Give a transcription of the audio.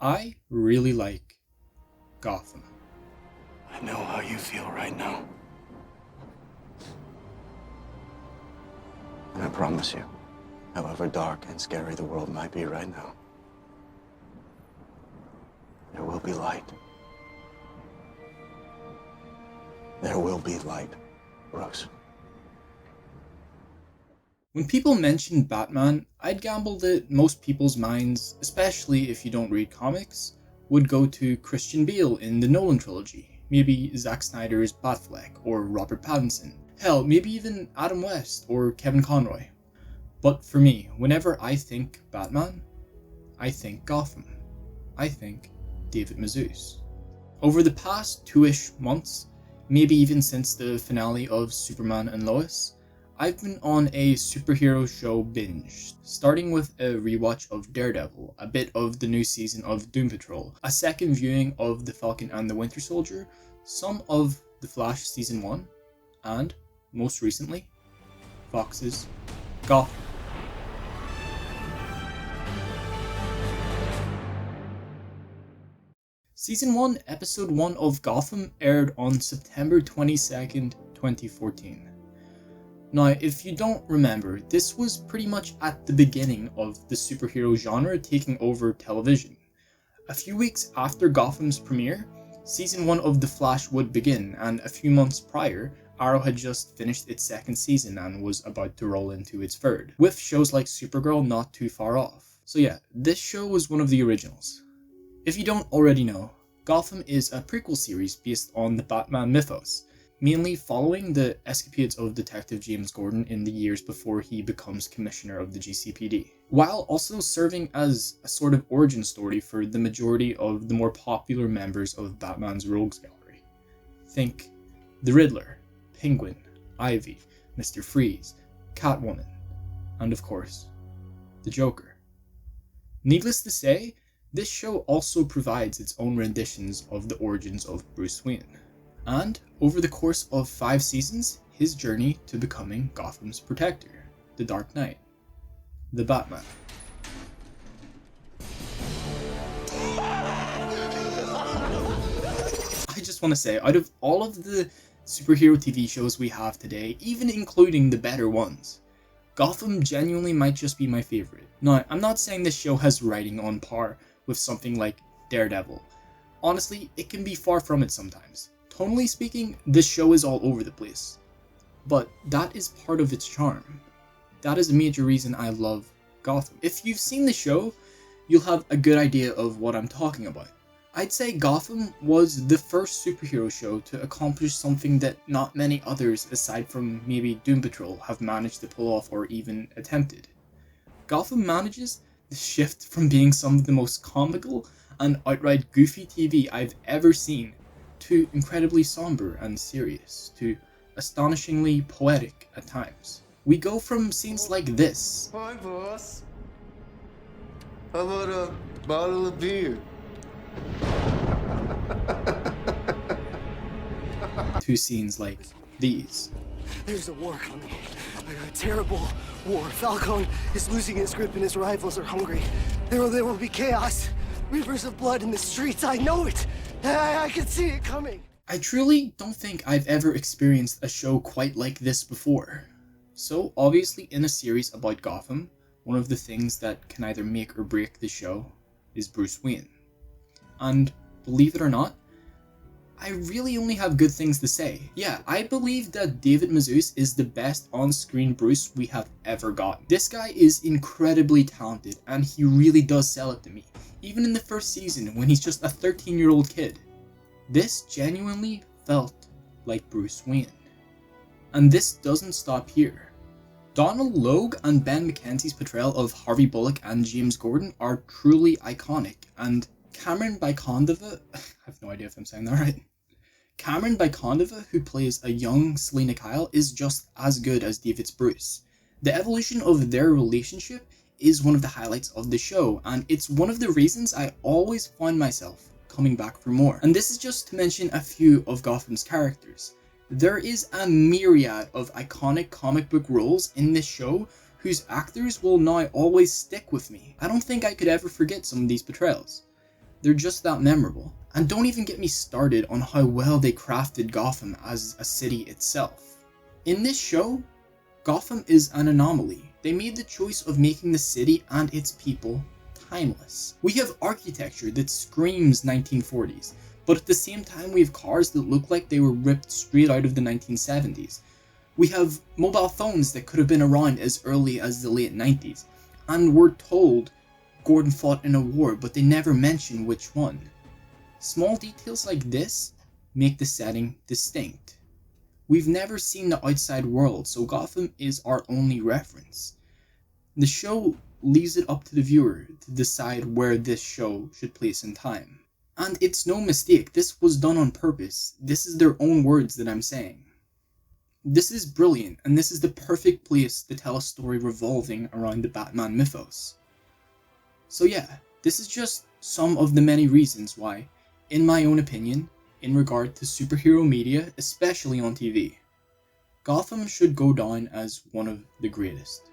I really like Gotham. I know how you feel right now. And I promise you, however dark and scary the world might be right now, there will be light. There will be light, Rose. When people mention Batman, I'd gamble that most people's minds, especially if you don't read comics, would go to Christian Bale in the Nolan trilogy, maybe Zack Snyder's Batfleck or Robert Pattinson, hell, maybe even Adam West or Kevin Conroy. But for me, whenever I think Batman, I think Gotham. I think David Mazouz. Over the past 2-ish months, maybe even since the finale of Superman and Lois, I've been on a superhero show binge, starting with a rewatch of Daredevil, a bit of the new season of Doom Patrol, a second viewing of The Falcon and the Winter Soldier, some of The Flash Season 1, and, most recently, Fox's Gotham. Season 1, Episode 1 of Gotham aired on September 22nd, 2014. Now, if you don't remember, this was pretty much at the beginning of the superhero genre taking over television. A few weeks after Gotham's premiere, Season 1 of The Flash would begin, and a few months prior, Arrow had just finished its second season and was about to roll into its third, with shows like Supergirl not too far off. So yeah, this show was one of the originals. If you don't already know, Gotham is a prequel series based on the Batman mythos, mainly following the escapades of Detective James Gordon in the years before he becomes commissioner of the GCPD, while also serving as a sort of origin story for the majority of the more popular members of Batman's rogues gallery. Think the Riddler, Penguin, Ivy, Mr. Freeze, Catwoman, and of course, the Joker. Needless to say, this show also provides its own renditions of the origins of Bruce Wayne, and over the course of 5 seasons, his journey to becoming Gotham's protector, the Dark Knight, the Batman. I just want to say, out of all of the superhero TV shows we have today, even including the better ones, Gotham genuinely might just be my favorite. Now, I'm not saying this show has writing on par with something like Daredevil. Honestly, it can be far from it sometimes. Tonally speaking, this show is all over the place. But that is part of its charm. That is a major reason I love Gotham. If you've seen the show, you'll have a good idea of what I'm talking about. I'd say Gotham was the first superhero show to accomplish something that not many others aside from maybe Doom Patrol have managed to pull off or even attempted. Gotham manages the shift from being some of the most comical and outright goofy TV I've ever seen to incredibly somber and serious, to astonishingly poetic at times. We go from scenes like this. Hi, boss. How about a bottle of beer? To scenes like these. There's a war coming. A terrible war. Falcon is losing his grip and his rivals are hungry. There will be chaos. Rivers of blood in the streets. I know it. I can see it coming. I truly don't think I've ever experienced a show quite like this before. So obviously in a series about Gotham, one of the things that can either make or break the show is Bruce Wayne. And believe it or not, I really only have good things to say. Yeah, I believe that David Mazouz is the best on-screen Bruce we have ever gotten. This guy is incredibly talented, and he really does sell it to me. Even in the first season, when he's just a 13-year-old kid. This genuinely felt like Bruce Wayne. And this doesn't stop here. Donald Logue and Ben McKenzie's portrayal of Harvey Bullock and James Gordon are truly iconic, and Cameron Bicondova, I have no idea if I'm saying that right. Cameron Bicondova, who plays a young Selena Kyle, is just as good as David's Bruce. The evolution of their relationship is one of the highlights of the show, and it's one of the reasons I always find myself coming back for more. And this is just to mention a few of Gotham's characters. There is a myriad of iconic comic book roles in this show whose actors will now always stick with me. I don't think I could ever forget some of these portrayals. They're just that memorable. And don't even get me started on how well they crafted Gotham as a city itself. In this show, Gotham is an anomaly. They made the choice of making the city and its people timeless. We have architecture that screams 1940s, but at the same time we have cars that look like they were ripped straight out of the 1970s. We have mobile phones that could have been around as early as the late 90s, and we're told Gordon fought in a war, but they never mention which one. Small details like this make the setting distinct. We've never seen the outside world, so Gotham is our only reference. The show leaves it up to the viewer to decide where this show should place in time. And it's no mistake, this was done on purpose. This is their own words that I'm saying. This is brilliant, and this is the perfect place to tell a story revolving around the Batman mythos. So yeah, this is just some of the many reasons why, in my own opinion, in regard to superhero media, especially on TV, Gotham should go down as one of the greatest.